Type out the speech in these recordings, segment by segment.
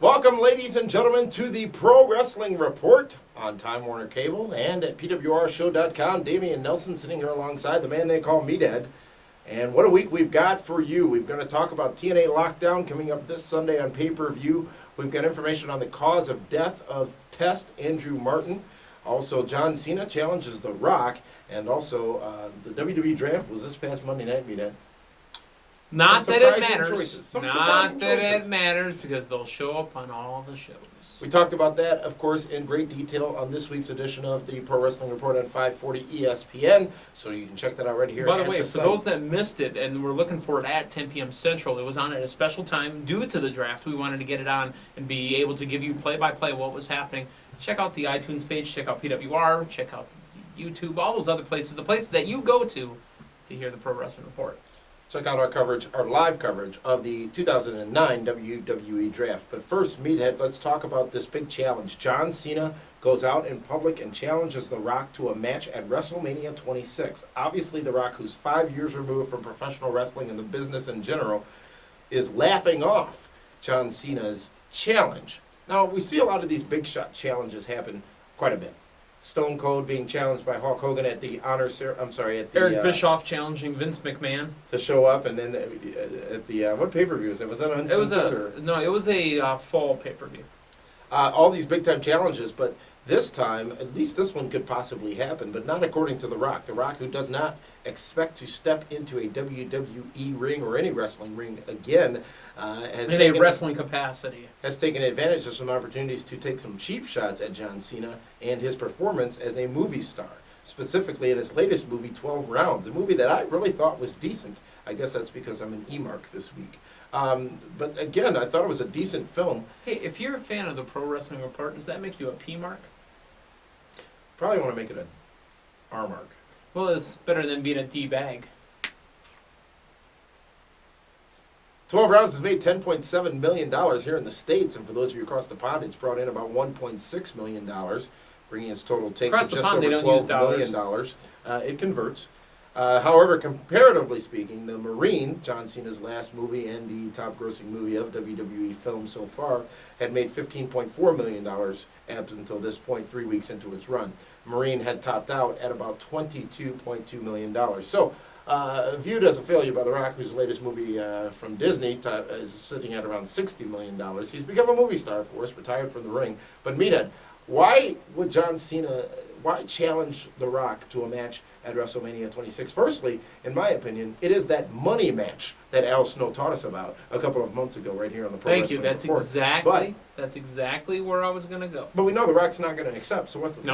Welcome, ladies and gentlemen, to the Pro Wrestling Report on Time Warner Cable and at PWRshow.com. Damian Nelson sitting here alongside the man they call Meathead. And what a week we've got for you. We're going to talk about TNA Lockdown coming up this Sunday on pay-per-view. We've got information on the cause of death of Test Andrew Martin. Also, John Cena challenges The Rock. And also, the WWE Draft was this past Monday night, Meathead. Not that it matters. Not that it matters because they'll show up on all the shows. We talked about that, of course, in great detail on this week's edition of the Pro Wrestling Report on 540 ESPN. So you can check that out right here. By the way, for those that missed it and were looking for it at 10 p.m. Central, it was on at a special time due to the draft. We wanted to get it on and be able to give you play-by-play what was happening. Check out the iTunes page. Check out PWR. Check out YouTube. All those other places. The places that you go to hear the Pro Wrestling Report. Check out our coverage, our live coverage of the 2009 WWE Draft. But first, Meathead, let's talk about this big challenge. John Cena goes out in public and challenges The Rock to a match at WrestleMania 26. Obviously, The Rock, who's 5 years removed from professional wrestling and the business in general, is laughing off John Cena's challenge. Now, we see a lot of these big shot challenges happen quite a bit. Stone Cold being challenged by Hulk Hogan at the Eric Bischoff challenging Vince McMahon to show up, and then at the what pay-per-view was it? Was that on? It was a fall pay-per-view. All these big-time challenges, but this time, at least this one could possibly happen, but not according to The Rock. The Rock, who does not expect to step into a WWE ring or any wrestling ring again, has taken advantage of some opportunities to take some cheap shots at John Cena and his performance as a movie star, specifically in his latest movie, 12 Rounds, a movie that I really thought was decent. I guess that's because I'm an E-mark this week. But again, I thought it was a decent film. Hey, if you're a fan of the Pro Wrestling Report, does that make you a P-mark? Probably want to make it an R-mark. Well, it's better than being a D-bag. 12 Rounds has made $10.7 million here in the States, and for those of you across the pond, it's brought in about $1.6 million, bringing its total take to just over $12 million. It converts. However, comparatively speaking, The Marine, John Cena's last movie and the top-grossing movie of WWE film so far, had made $15.4 million up until this point, 3 weeks into its run. Marine had topped out at about $22.2 million. So, viewed as a failure by The Rock, whose latest movie from Disney is sitting at around $60 million. He's become a movie star, of course, retired from the ring. But Meathead, why would John Cena, why challenge The Rock to a match at WrestleMania 26? Firstly, in my opinion, it is that money match that Al Snow taught us about a couple of months ago right here on the Pro Wrestling Report. Thank you. That's exactly where I was going to go. But we know The Rock's not going to accept, so what's the point?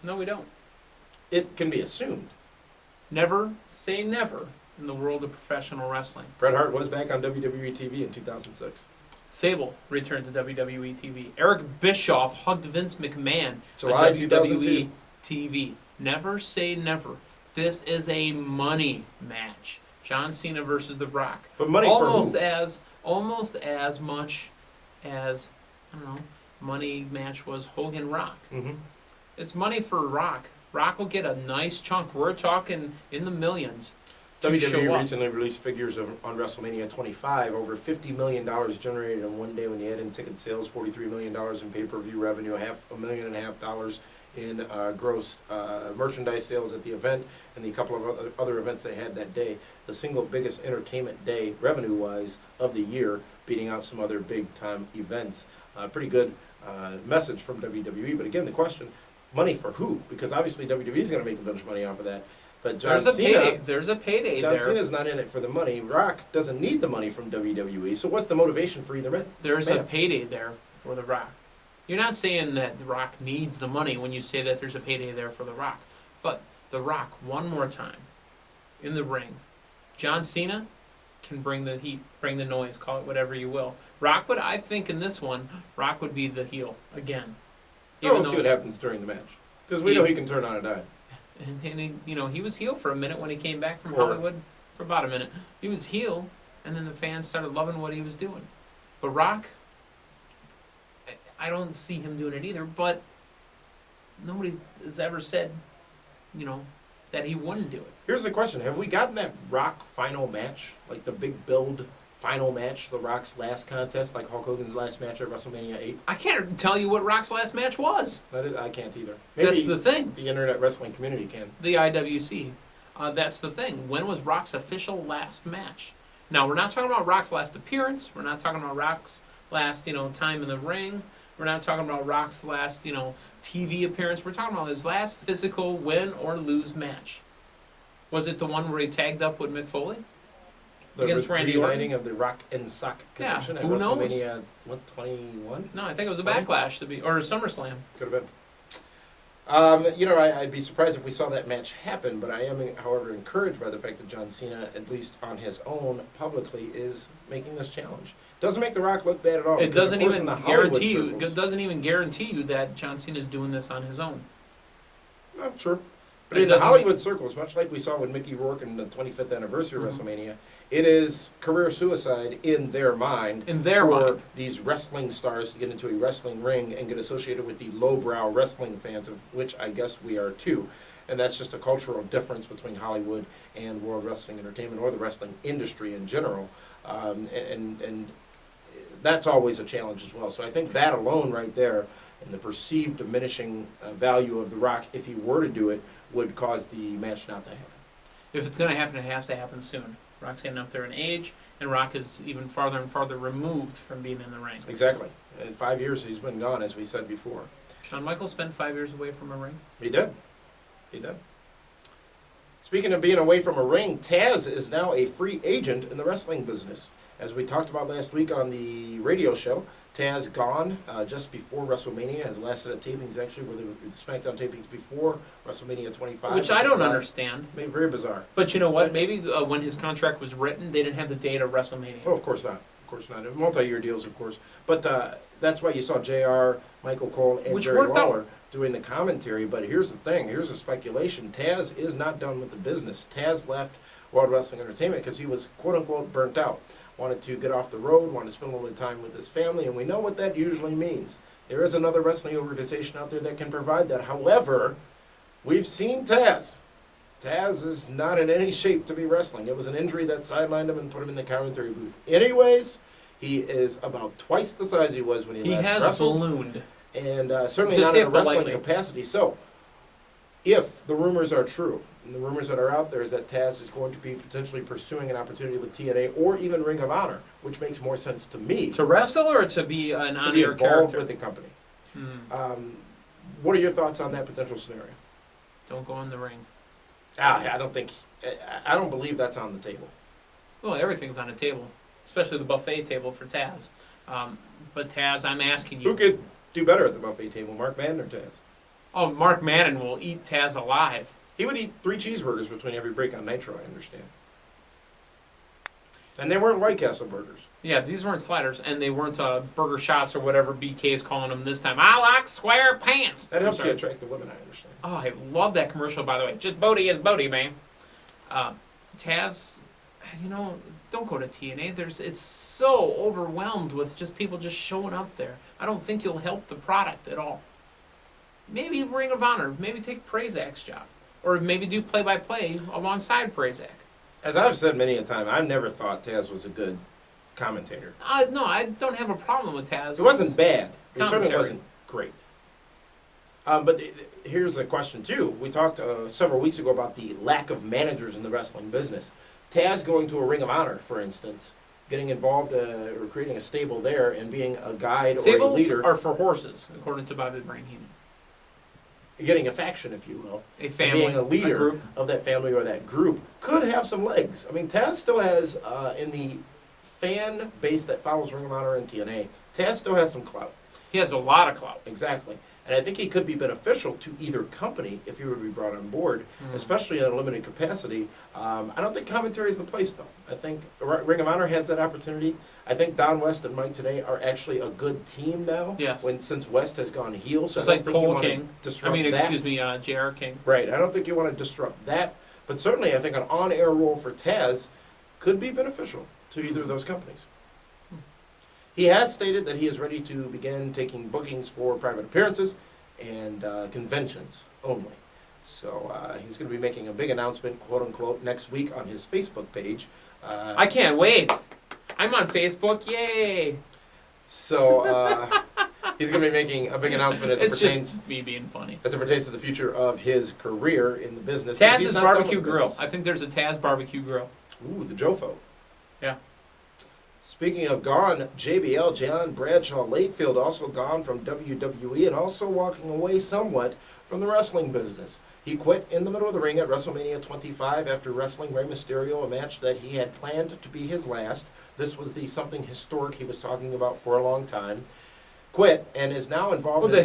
No, we don't. It can be assumed. Never say never in the world of professional wrestling. Bret Hart was back on WWE TV in 2006. Sable returned to WWE TV. Eric Bischoff hugged Vince McMahon July on WWE 2002. TV. Never say never. This is a money match. John Cena versus The Rock. But money almost for who? Almost as much as, I don't know, money match was Hogan Rock. Mm-hmm. It's money for Rock. Rock will get a nice chunk. We're talking in the millions. WWE recently released figures on WrestleMania 25. Over $50 million generated in one day when you add in ticket sales, $43 million in pay-per-view revenue, $5.5 million in gross merchandise sales at the event, and the couple of other events they had that day. The single biggest entertainment day, revenue-wise, of the year, beating out some other big-time events. Pretty good message from WWE. But again, the question, money for who? Because obviously WWE is going to make a bunch of money off of that. But John Cena, there's a payday there. John Cena's not in it for the money. Rock doesn't need the money from WWE. So what's the motivation for either man? There's a payday there for The Rock. You're not saying that The Rock needs the money when you say that there's a payday there for The Rock. But The Rock, one more time, in the ring. John Cena can bring the heat, bring the noise, call it whatever you will. Rock would, I think in this one, Rock would be the heel again. We'll see what happens during the match. Because we know he can turn on a dime. And he was heel for a minute when he came back from Hollywood. For about a minute. He was heel, and then the fans started loving what he was doing. But Rock, I don't see him doing it either, but nobody has ever said, that he wouldn't do it. Here's the question. Have we gotten that Rock final match? Like the big build final match, The Rock's last contest, like Hulk Hogan's last match at WrestleMania 8? I can't tell you what Rock's last match was. I can't either. Maybe that's the thing. The internet wrestling community can. The IWC. That's the thing. When was Rock's official last match? Now, we're not talking about Rock's last appearance. We're not talking about Rock's last, time in the ring. We're not talking about Rock's last, TV appearance. We're talking about his last physical win or lose match. Was it the one where he tagged up with Mick Foley? Against Randy Orton? The of the Rock and Sock connection at who WrestleMania, 21? No, I think it was a Backlash or a SummerSlam. Could have been. I'd be surprised if we saw that match happen, but I am, however, encouraged by the fact that John Cena, at least on his own, publicly, is making this challenge. Doesn't make The Rock look bad at all. It doesn't even guarantee you. It doesn't even guarantee you that John Cena is doing this on his own. Not sure. But in the Hollywood circles, much like we saw with Mickey Rourke in the 25th anniversary of WrestleMania, it is career suicide in their mind. For these wrestling stars to get into a wrestling ring and get associated with the lowbrow wrestling fans, of which I guess we are too. And that's just a cultural difference between Hollywood and World Wrestling Entertainment, or the wrestling industry in general. And that's always a challenge as well. So I think that alone right there, and the perceived diminishing value of The Rock, if he were to do it, would cause the match not to happen. If it's going to happen, it has to happen soon. Rock's getting up there in age, and Rock is even farther and farther removed from being in the ring. Exactly. In 5 years, he's been gone, as we said before. Shawn Michaels spent 5 years away from a ring. He did. Speaking of being away from a ring, Tazz is now a free agent in the wrestling business. As we talked about last week on the radio show, Tazz gone just before WrestleMania. His last set of tapings actually were the SmackDown tapings before WrestleMania 25. Which I don't understand. Very bizarre. But you know what? Maybe when his contract was written, they didn't have the date of WrestleMania. Oh, of course not. Of course not. Multi-year deals, of course. But that's why you saw JR, Michael Cole, and Jerry Lawler doing the commentary. But here's the thing. Here's the speculation. Tazz is not done with the business. Tazz left World Wrestling Entertainment because he was, quote-unquote, burnt out. Wanted to get off the road, wanted to spend a little time with his family, and we know what that usually means. There is another wrestling organization out there that can provide that. However, we've seen Tazz. Tazz is not in any shape to be wrestling. It was an injury that sidelined him and put him in the commentary booth. Anyways, he is about twice the size he was when he last wrestled. He has ballooned. And certainly not in a wrestling capacity. So, if the rumors are true, and the rumors that are out there is that Tazz is going to be potentially pursuing an opportunity with TNA or even Ring of Honor, which makes more sense to me. To wrestle or to be an on-air character? To be involved with the company. What are your thoughts on that potential scenario? Don't go in the ring. I don't believe that's on the table. Well, everything's on the table, especially the buffet table for Tazz. But Tazz, I'm asking you. Who could do better at the buffet table, Mark Madden or Tazz? Oh, Mark Madden will eat Tazz alive. He would eat 3 cheeseburgers between every break on Nitro, I understand. And they weren't White Castle burgers. Yeah, these weren't sliders, and they weren't burger shots or whatever BK is calling them this time. I like square pants. That helps you attract the women, I understand. Oh, I love that commercial, by the way. Just Bodie is Bodie, man. Tazz, don't go to TNA. It's so overwhelmed with just people just showing up there. I don't think you'll help the product at all. Maybe Ring of Honor. Maybe take Prazak's job. Or maybe do play-by-play alongside Prazak. As I've said many a time, I've never thought Tazz was a good commentator. No, I don't have a problem with Tazz. It wasn't bad. It certainly wasn't great. But here's a question, too. We talked several weeks ago about the lack of managers in the wrestling business. Tazz going to a Ring of Honor, for instance, getting involved or creating a stable there and being a guide or a leader. Stables are for horses, according to Bobby Brain Heenan. Getting a faction, if you will, a family, being a leader of that family or that group could have some legs. I mean, Tazz still has, in the fan base that follows Ring of Honor and TNA, Tazz still has some clout. He has a lot of clout. Exactly. And I think he could be beneficial to either company if he were to be brought on board, especially in a limited capacity. I don't think commentary is the place, though. I think Ring of Honor has that opportunity. I think Don West and Mike today are actually a good team now. Yes. Since West has gone heel, so just I don't think Cole you want King. to disrupt that. J.R. King. Right. I don't think you want to disrupt that. But certainly I think an on-air role for Tazz could be beneficial to either of those companies. He has stated that he is ready to begin taking bookings for private appearances and conventions only. So he's going to be making a big announcement, quote-unquote, next week on his Facebook page. I can't wait. I'm on Facebook. Yay! So he's going to be making a big announcement as it It's pertains. just me being funny. As it pertains to the future of his career in the business. Tazz's Barbecue Grill. I think there's a Tazz Barbecue Grill. Ooh, the Jofo. Yeah. Speaking of gone, JBL, John Bradshaw Layfield, also gone from WWE and also walking away somewhat from the wrestling business. He quit in the middle of the ring at WrestleMania 25 after wrestling Rey Mysterio, a match that he had planned to be his last. This was the something historic he was talking about for a long time. Quit and is now involved in the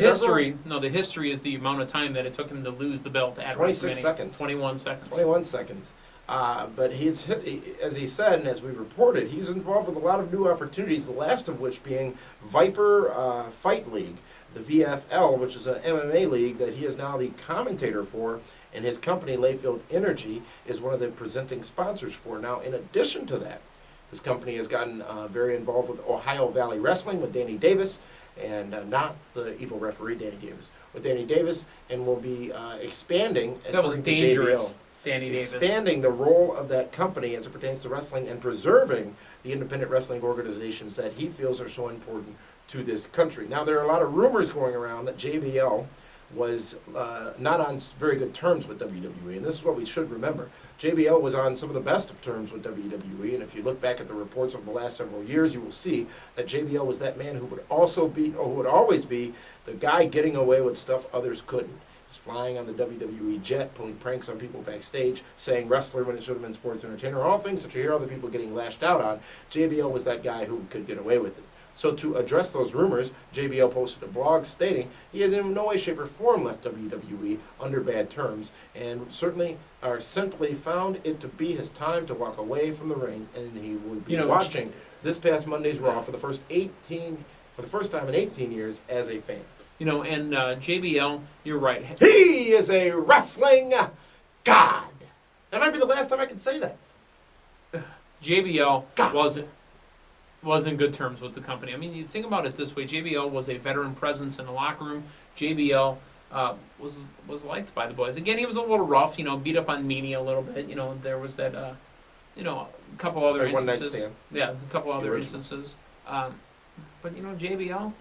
history is the amount of time that it took him to lose the belt at 26 WrestleMania. seconds. 21 seconds. 21 seconds. But as he said, and as we reported, he's involved with a lot of new opportunities, the last of which being Viper Fight League, the VFL, which is an MMA league that he is now the commentator for, and his company, Layfield Energy, is one of the presenting sponsors for. Now, in addition to that, his company has gotten very involved with Ohio Valley Wrestling with Danny Davis, and not the evil referee Danny Davis, with Danny Davis, and will be expanding. That was dangerous. Danny Davis. Expanding the role of that company as it pertains to wrestling and preserving the independent wrestling organizations that he feels are so important to this country. Now, there are a lot of rumors going around that JBL was not on very good terms with WWE, and this is what we should remember. JBL was on some of the best of terms with WWE, and if you look back at the reports over the last several years, you will see that JBL was that man who would always be the guy getting away with stuff others couldn't. He's flying on the WWE jet, pulling pranks on people backstage, saying wrestler when it should have been sports entertainer, all things that you hear other people getting lashed out on. JBL was that guy who could get away with it. So to address those rumors, JBL posted a blog stating he had in no way, shape, or form left WWE under bad terms, and simply found it to be his time to walk away from the ring, and he would be watching this past Monday's Raw for the first time in 18 years as a fan. And JBL, you're right. He is a wrestling god. That might be the last time I can say that. JBL wasn't in good terms with the company. I mean, you think about it this way. JBL was a veteran presence in the locker room. JBL was liked by the boys. Again, he was a little rough, beat up on Meanie a little bit. There was that, a couple other instances. One night stand. Yeah, a couple other instances. But, JBL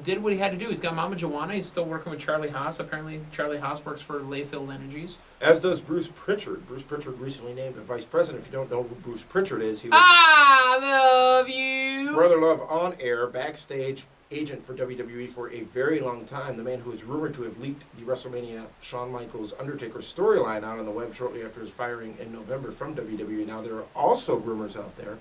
did what he had to do. He's got Mama Joanna. He's still working with Charlie Haas. Apparently, Charlie Haas works for Layfield Energies. As does Bruce Pritchard. Bruce Pritchard recently named a vice president. If you don't know who Bruce Pritchard is, he was I love you. Brother Love on air, backstage agent for WWE for a very long time. The man who is rumored to have leaked the WrestleMania Shawn Michaels Undertaker storyline out on the web shortly after his firing in November from WWE. Now, there are also rumors out there,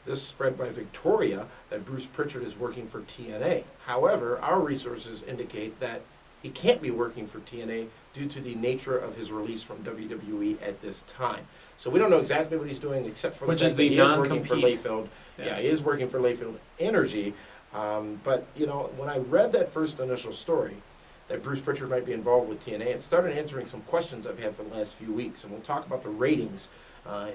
this spread by Victoria, that Bruce Pritchard is working for TNA. However, our resources indicate that he can't be working for TNA due to the nature of his release from WWE at this time. So we don't know exactly what he's doing, except for the fact that he is working for Layfield. Yeah, he is working for Layfield Energy. But, when I read that first initial story, that Bruce Pritchard might be involved with TNA, it started answering some questions I've had for the last few weeks. And we'll talk about the ratings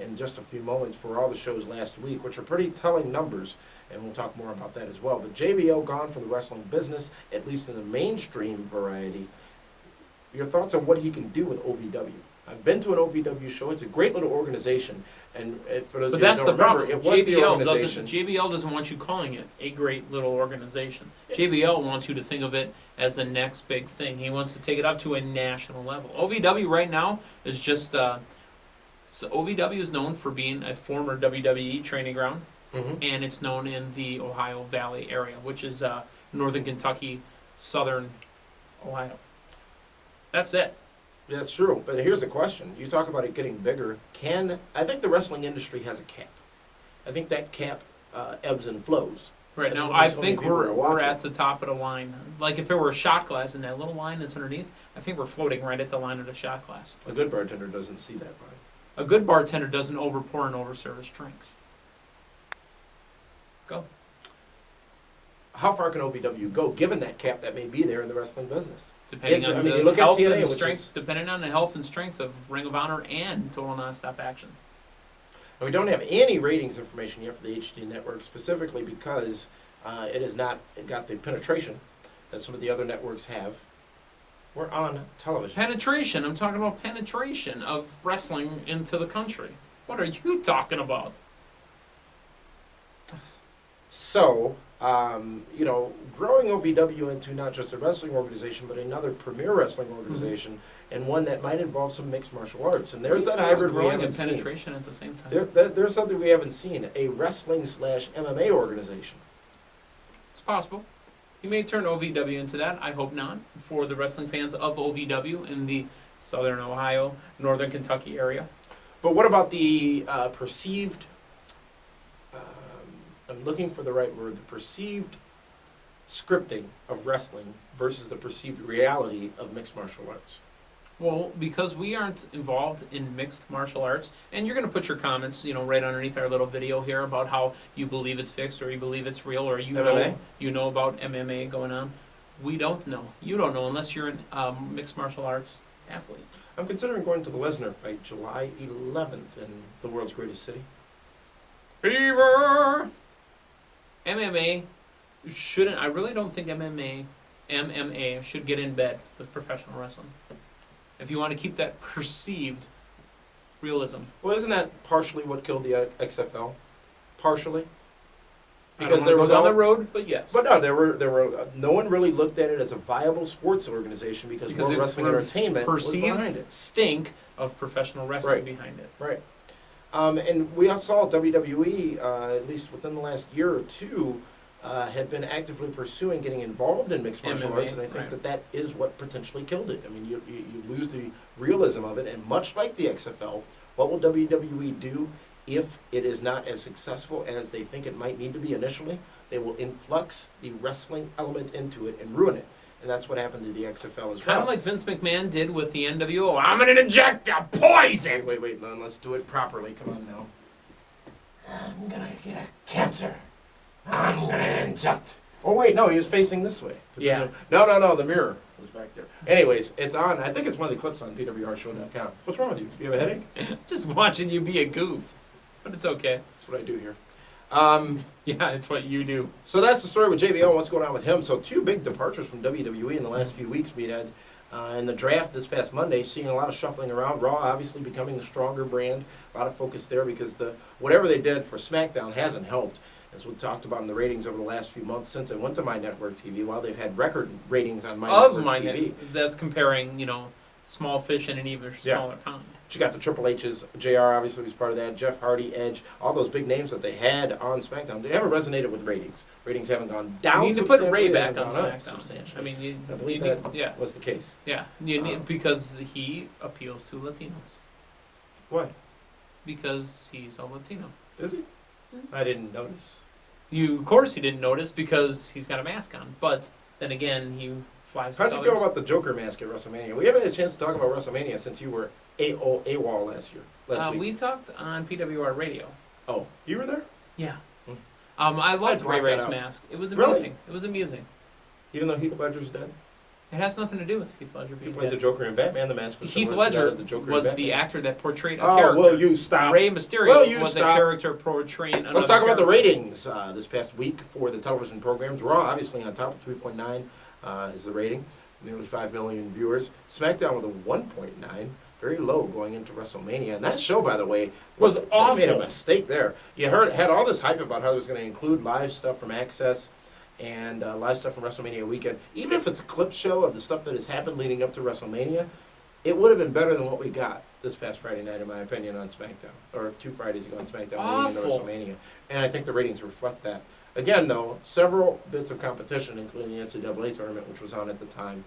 in just a few moments for all the shows last week, which are pretty telling numbers, and we'll talk more about that as well. But JBL gone from the wrestling business, at least in the mainstream variety. Your thoughts on what he can do with OVW? I've been to an OVW show. It's a great little organization, and for those of you who don't remember, it was the organization. JBL doesn't want you calling it a great little organization. JBL wants you to think of it as the next big thing. He wants to take it up to a national level. OVW right now is just... So OVW is known for being a former WWE training ground, and it's known in the Ohio Valley area, which is northern Kentucky, southern Ohio. That's it. That's true, but here's the question. You talk about it getting bigger. I think the wrestling industry has a cap. I think that cap ebbs and flows. Right now, I think we're at the top of the line. Like if it were a shot glass and that little line that's underneath, I think we're floating right at the line of the shot glass. A good bartender doesn't see that line. A good bartender doesn't overpour and overservice drinks. Go. How far can OVW go, given that cap that may be there in the wrestling business? Depending on the health and strength, depending on the health and strength of Ring of Honor and Total Nonstop Action. And we don't have any ratings information yet for the HD network, specifically because it has not got the penetration that some of the other networks have. We're on television. Penetration. I'm talking about penetration of wrestling into the country. What are you talking about? So, growing OVW into not just a wrestling organization, but another premier wrestling organization, and one that might involve some mixed martial arts. And there's that hybrid we haven't seen. Penetration at the same time. There's something we haven't seen, a wrestling/MMA organization. It's possible. You may turn OVW into that. I hope not. For the wrestling fans of OVW in the southern Ohio, northern Kentucky area. But what about the perceived, I'm looking for the right word, the perceived scripting of wrestling versus the perceived reality of mixed martial arts? Well, because we aren't involved in mixed martial arts, and you're going to put your comments, right underneath our little video here about how you believe it's fixed or you believe it's real or you know about MMA going on. We don't know. You don't know unless you're a mixed martial arts athlete. I'm considering going to the Lesnar fight July 11th in the world's greatest city. Fever! MMA shouldn't, I really don't think MMA should get in bed with professional wrestling. If you want to keep that perceived realism. Well, isn't that partially what killed the XFL? Partially? Because there was on the road, but yes. But no, there were no one really looked at it as a viable sports organization because World Wrestling Entertainment was behind it. Stink of professional wrestling behind it. Right. And we all saw WWE, at least within the last year or two, had been actively pursuing getting involved in mixed martial arts, and I think that is what potentially killed it. I mean, you lose the realism of it, and much like the XFL, what will WWE do if it is not as successful as they think it might need to be initially? They will influx the wrestling element into it and ruin it. And that's what happened to the XFL as well. Kind of like Vince McMahon did with the NWO. I'm going to inject a poison! Wait, let's do it properly. Come on now. I'm going to get a cancer. I'm going to inject. Oh, wait, no, he was facing this way. Yeah. No, the mirror was back there. Anyways, it's on. I think it's one of the clips on PWRshow.com. What's wrong with you? Do you have a headache? Just watching you be a goof. But it's okay. That's what I do here. Yeah, it's what you do. So that's the story with JBL and what's going on with him. So two big departures from WWE in the last few weeks. We had in the draft this past Monday, seeing a lot of shuffling around. Raw obviously becoming the stronger brand. A lot of focus there because whatever they did for SmackDown hasn't helped. As we talked about in the ratings over the last few months since it went to My Network TV, while they've had record ratings on My Network TV. That's comparing, small fish in an even smaller pond. She got the Triple H's. JR obviously was part of that. Jeff Hardy, Edge, all those big names that they had on SmackDown. They haven't resonated with ratings. Ratings haven't gone down. You need to put Ray back on SmackDown. I mean, I believe that was the case. Yeah, you need, because he appeals to Latinos. Why? Because he's a Latino. Is he? I didn't notice. Of course, you didn't notice because he's got a mask on. But then again, he flies. How'd you feel about the Joker mask at WrestleMania? We haven't had a chance to talk about WrestleMania since you were AWOL last week. We talked on PWR Radio. Oh, you were there? Yeah. I loved Ray Ray's mask. It was amusing. Really? It was amusing. Even though Heath Ledger's dead? It has nothing to do with Heath Ledger being dead. He played the Joker in Batman. The mask was Heath Ledger was the actor that portrayed a character. Oh, will you stop? Ray Mysterio was a character portraying another Let's talk about the ratings this past week for the television programs. Raw, obviously, on top of 3.9 is the rating. Nearly 5 million viewers. SmackDown with a 1.9. Very low going into WrestleMania. And that show, by the way, was awful. They made a mistake there. You had all this hype about how it was going to include live stuff from Access and live stuff from WrestleMania weekend. Even if it's a clip show of the stuff that has happened leading up to WrestleMania, it would have been better than what we got this past Friday night, in my opinion, on SmackDown. Or 2 Fridays ago on SmackDown leading into WrestleMania. And I think the ratings reflect that. Again, though, several bits of competition, including the NCAA tournament, which was on at the time,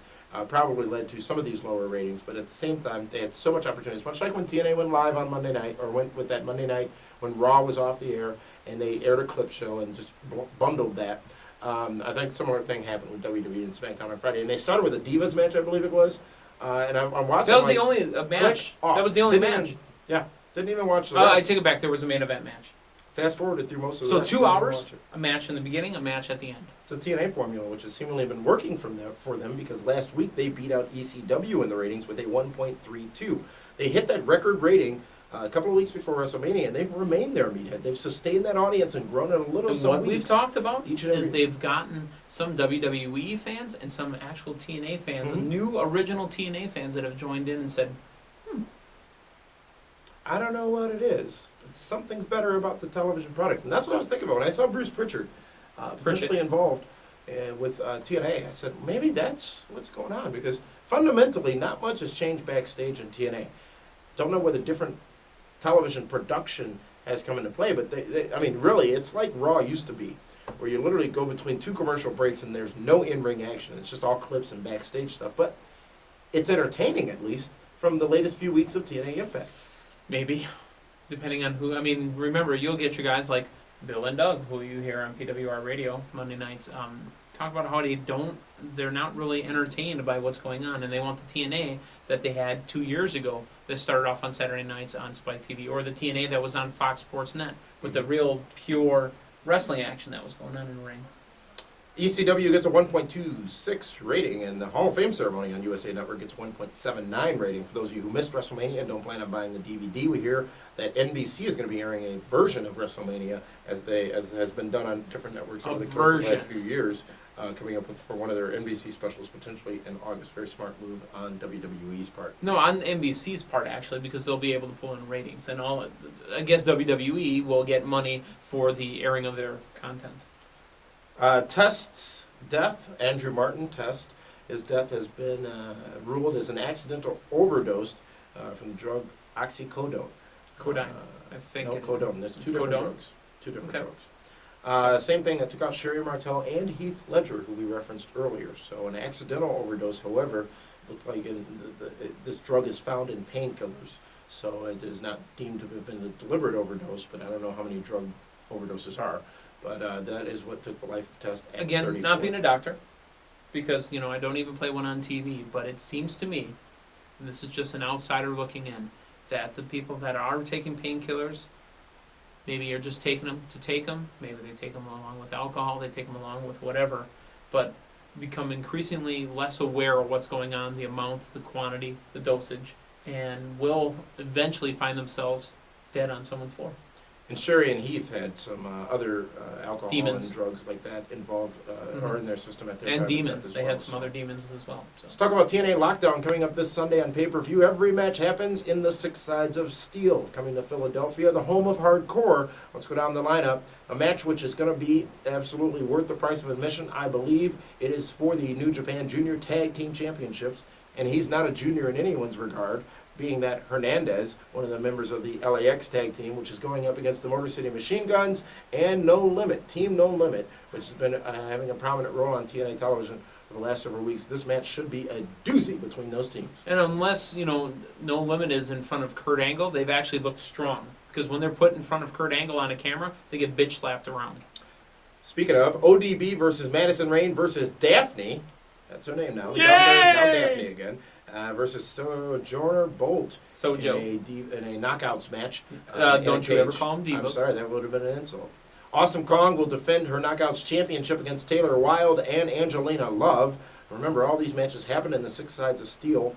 probably led to some of these lower ratings. But at the same time, they had so much opportunities. Much like when TNA went live on Monday night, or went with that Monday night when Raw was off the air, and they aired a clip show and just bundled that. I think a similar thing happened with WWE and SmackDown on Friday. And they started with a Divas match, I believe it was. And I'm watching. That was the only match. That was the only match. Didn't even watch the rest. I take it back. There was a main event match. Fast forwarded through most of the So 2 hours, a match in the beginning, a match at the end. It's a TNA formula, which has seemingly been working for them because last week they beat out ECW in the ratings with a 1.32. They hit that record rating a couple of weeks before WrestleMania, and they've remained there, Meathead. They've sustained that audience and grown it a little. And what we've talked about is they've gotten some WWE fans and some actual TNA fans, new original TNA fans that have joined in and said, I don't know what it is, but something's better about the television product. And that's what I was thinking about when I saw Bruce Pritchard potentially involved with TNA. I said, maybe that's what's going on, because fundamentally not much has changed backstage in TNA. Don't know whether different television production has come into play, but I mean, really, it's like Raw used to be, where you literally go between 2 commercial breaks and there's no in-ring action. It's just all clips and backstage stuff. But it's entertaining, at least, from the latest few weeks of TNA Impact. Maybe, depending on who. I mean, remember, you'll get your guys like Bill and Doug, who you hear on PWR Radio Monday nights, talk about how they're not really entertained by what's going on, and they want the TNA that they had 2 years ago that started off on Saturday nights on Spike TV, or the TNA that was on Fox Sports Net with the real pure wrestling action that was going on in the ring. ECW gets a 1.26 rating, and the Hall of Fame ceremony on USA Network gets 1.79 rating. For those of you who missed WrestleMania and don't plan on buying the DVD, we hear that NBC is going to be airing a version of WrestleMania as has been done on different networks over the course of the last few years, coming up for one of their NBC specials potentially in August. Very smart move on WWE's part. No, on NBC's part, actually, because they'll be able to pull in ratings. And I guess WWE will get money for the airing of their content. Test's death, Andrew Martin Test, his death has been ruled as an accidental overdose from the drug oxycodone. Codeine, I think. No, codone. There's two different drugs. Two different Okay. drugs. Same thing that took out Sherry Martel and Heath Ledger, who we referenced earlier. So an accidental overdose, however, looks like this drug is found in painkillers. So it is not deemed to have been a deliberate overdose, but I don't know how many drug overdoses are. But that is what took the life of Test at 34. Again, not being a doctor, because, I don't even play one on TV, but it seems to me, and this is just an outsider looking in, that the people that are taking painkillers, maybe you're just taking them to take them, maybe they take them along with alcohol, they take them along with whatever, but become increasingly less aware of what's going on, the amount, the quantity, the dosage, and will eventually find themselves dead on someone's floor. And Sherry and Heath had some other alcohol Demons. and drugs like that involved or in their system at their time And of death demons. as They well, had some other demons as well. So. Let's talk about TNA Lockdown coming up this Sunday on pay-per-view. Every match happens in the Six Sides of Steel, coming to Philadelphia, the home of hardcore. Let's go down the lineup. A match which is going to be absolutely worth the price of admission. I believe it is for the New Japan Junior Tag Team Championships, and he's not a junior in anyone's regard, being that Hernandez, one of the members of the LAX tag team, which is going up against the Motor City Machine Guns and No Limit, Team No Limit, which has been having a prominent role on TNA television for the last several weeks. This match should be a doozy between those teams. And unless, No Limit is in front of Kurt Angle, they've actually looked strong. Because when they're put in front of Kurt Angle on a camera, they get bitch slapped around. Speaking of, ODB versus Madison Rayne versus Daphne. That's her name now. The Yay! Governor is now Daphne again. Versus Sojourner Bolt Sojo. in a knockouts match. Don't you ever call them divas. I'm sorry, that would have been an insult. Awesome Kong will defend her knockouts championship against Taylor Wilde and Angelina Love. Remember, all these matches happen in the Six Sides of Steel.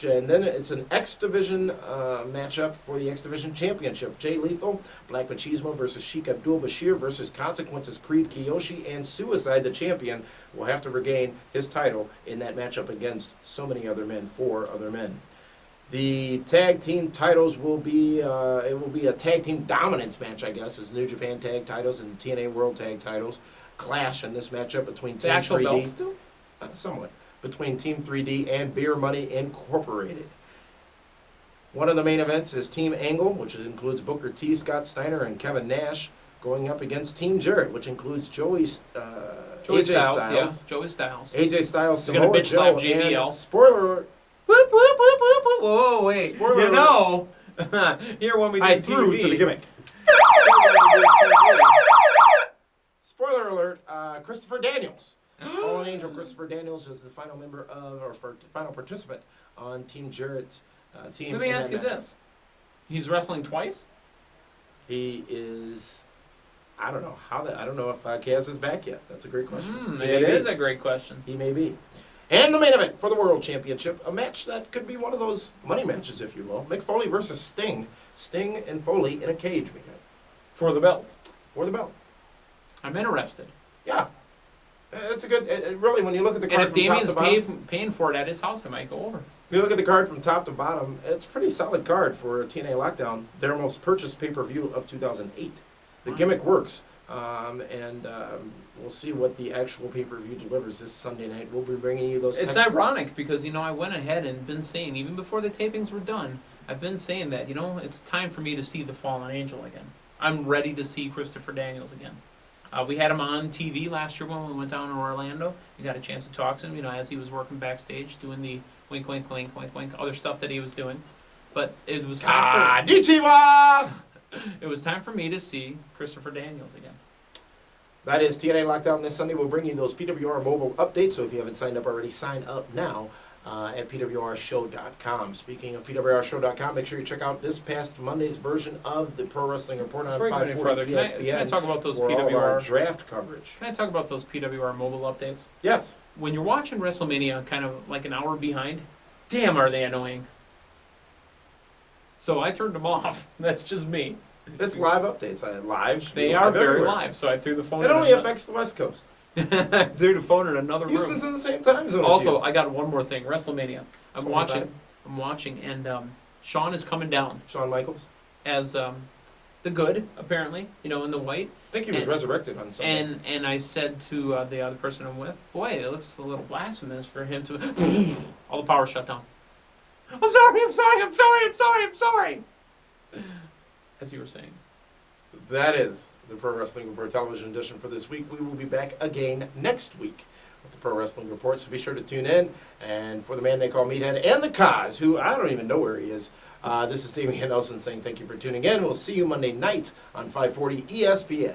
And then it's an X Division matchup for the X Division Championship. Jay Lethal, Black Machismo versus Sheik Abdul Bashir versus Consequences Creed Kiyoshi, and Suicide, the champion, will have to regain his title in that matchup against so many other men, 4 other men. The tag team titles will be a tag team dominance match, I guess, as New Japan tag titles and TNA World tag titles clash in this matchup between The Team actual 3D. belts too? Somewhat. Between Team 3D and Beer Money Incorporated. One of the main events is Team Angle, which includes Booker T, Scott Steiner, and Kevin Nash, going up against Team Jarrett, which includes AJ Styles. Yeah, Joey Styles. AJ Styles, He's gonna Samoa bitch slap Joe, JBL. and spoiler alert, Whoop, whoop, whoop, whoop, whoop. Whoa, wait. Spoiler Here when we do I threw TV. to the gimmick. Spoiler alert, Christopher Daniels. Fallen Angel Christopher Daniels is the final member of, or final participant on Team Jarrett's team. Let me ask you this. He's wrestling twice? He is, I don't know I don't know if Kaz is back yet. That's a great question. It is a great question. He may be. And the main event for the World Championship, a match that could be one of those money matches, if you will. Mick Foley versus Sting. Sting and Foley in a cage, Miguel. For the belt. For the belt. I'm interested. Yeah. It's a good, really, when you look at the card And if from top to Damien's bottom. paying for it at his house, I might go over. If you look at the card from top to bottom, it's a pretty solid card for TNA Lockdown, their most purchased pay-per-view of 2008. The gimmick works. and we'll see what the actual pay-per-view delivers this Sunday night. We'll be bringing you those. It's ironic because, I went ahead and been saying, even before the tapings were done, I've been saying that, it's time for me to see the Fallen Angel again. I'm ready to see Christopher Daniels again. We had him on TV last year when we went down to Orlando. We got a chance to talk to him, as he was working backstage, doing the wink, wink, wink, wink, wink, other stuff that he was doing. But it was time Konnichiwa! It was time for me to see Christopher Daniels again. That is TNA Lockdown this Sunday. We'll bring you those PWR mobile updates, so if you haven't signed up already, sign up now at pwrshow.com. Speaking of pwrshow.com, make sure you check out this past Monday's version of the Pro Wrestling Report on 540 ESPN. Can I talk about those for all of PWR our draft coverage? Can I talk about those PWR mobile updates? Yes. When you're watching WrestleMania kind of like an hour behind, damn are they annoying. So I turned them off. That's just me. It's live updates. Live. They are very live, so I threw the phone. It only affects the West Coast. I threw the phone in another room. Houston's in the same time zone. Also, I got one more thing. WrestleMania. I'm watching, and Shawn is coming down. Shawn Michaels as the good, apparently. In the white. I think he was resurrected on Sunday. And I said to the other person I'm with, boy, it looks a little blasphemous for him to. All the power shut down. I'm sorry. As you were saying. That is the Pro Wrestling Report television edition for this week. We will be back again next week with the Pro Wrestling Report, so be sure to tune in. And for the man they call Meathead and the Tazz, who I don't even know where he is, this is Stevie Nelson saying thank you for tuning in. We'll see you Monday night on 540 ESPN.